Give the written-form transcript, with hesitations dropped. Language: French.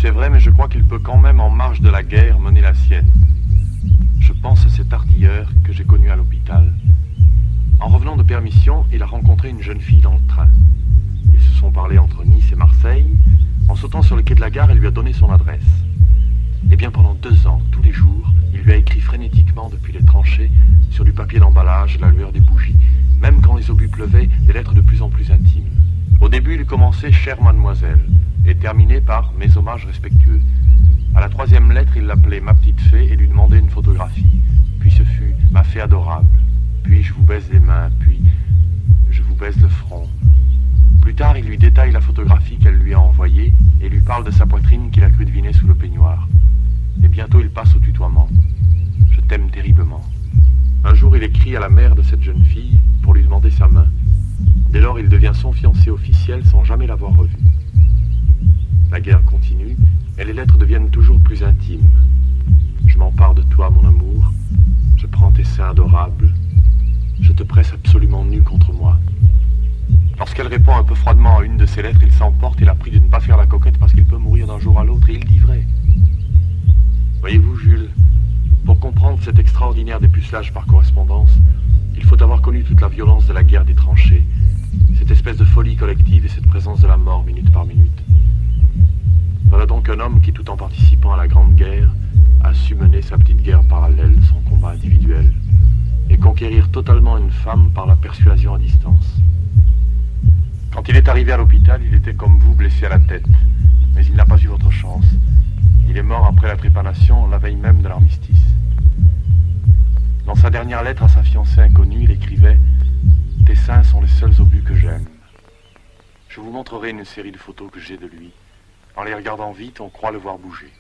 c'est vrai, mais je crois qu'il peut quand même, en marge de la guerre, mener la sienne. Je pense à cet artilleur que j'ai connu à l'hôpital. En revenant de permission, il a rencontré une jeune fille dans le train. Ils se sont parlé entre Nice et Marseille. En sautant sur le quai de la gare, il lui a donné son adresse. Eh bien, pendant 2 ans, tous les jours, il lui a écrit frénétiquement depuis les tranchées, sur du papier d'emballage, la lueur des bougies, même quand les obus pleuvaient, des lettres de plus en plus intimes. Au début, il commençait « Chère mademoiselle » et terminait par « Mes hommages respectueux ». À la 3e lettre, il l'appelait « Ma petite fée » et lui demandait une photographie. Puis ce fut « Ma fée adorable ». Puis « Je vous baise les mains ». Puis « Je vous baise le front ». Plus tard, il lui détaille la photographie qu'elle lui a envoyée et lui parle de sa poitrine qu'il a cru deviner sous le peignoir. Et bientôt, il passe au tutoiement. « Je t'aime terriblement ». Un jour, il écrit à la mère de cette jeune fille pour lui demander sa main. Dès lors, il devient son fiancé officiel sans jamais l'avoir revu. La guerre continue et les lettres deviennent toujours plus intimes. Je m'empare de toi, mon amour. Je prends tes seins adorables. Je te presse absolument nu contre moi. Lorsqu'elle répond un peu froidement à une de ses lettres, il s'emporte et la prie de ne pas faire la coquette parce qu'il peut mourir d'un jour à l'autre, et il dit vrai. Voyez-vous, Jules, pour comprendre cet extraordinaire dépucelage par correspondance, il faut avoir connu toute la violence de la guerre des tranchées, cette espèce de folie collective et cette présence de la mort minute par minute. Voilà donc un homme qui, tout en participant à la Grande Guerre, a su mener sa petite guerre parallèle, son combat individuel, et conquérir totalement une femme par la persuasion à distance. Quand il est arrivé à l'hôpital, il était comme vous, blessé à la tête, mais il n'a pas eu votre chance. Il est mort après la trépanation, la veille même de l'armistice. Dans sa dernière lettre à sa fiancée inconnue, il écrivait « Tes seins sont les seuls obus que j'aime ». Je vous montrerai une série de photos que j'ai de lui. En les regardant vite, on croit le voir bouger.